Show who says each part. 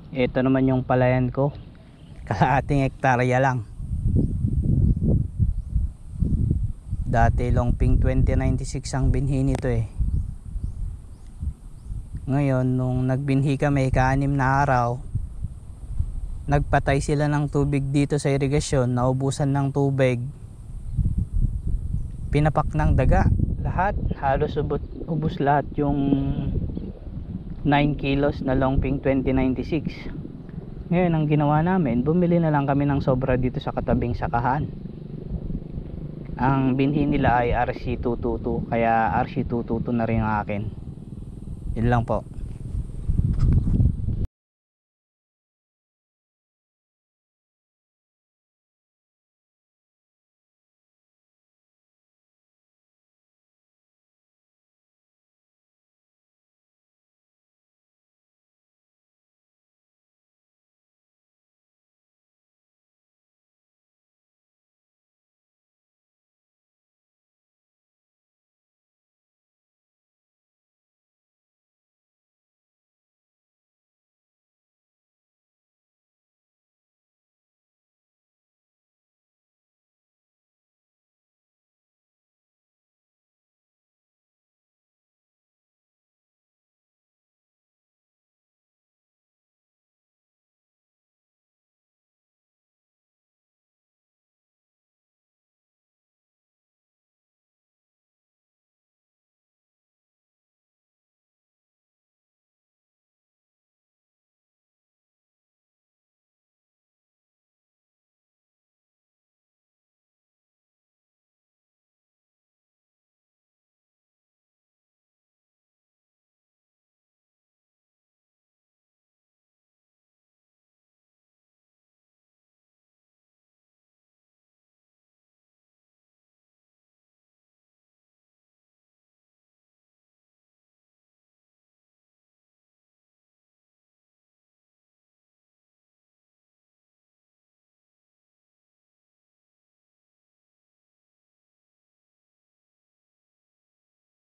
Speaker 1: Ito naman yung palayan ko, kalahating hektarya lang. Dati Longping 2096 ang binhi nito eh. Ngayon nung nagbinhi kami ka-6 na araw, nagpatay sila ng tubig dito sa irigasyon, naubusan ng tubig, pinapak ng daga lahat, halos ubos lahat yung 9 kilos na Longping 2096. Ngayon ang ginawa namin, bumili na lang kami ng sobra dito sa katabing sakahan. Ang binhi nila ay RC222, kaya RC222 na rin ang akin. Yun lang po.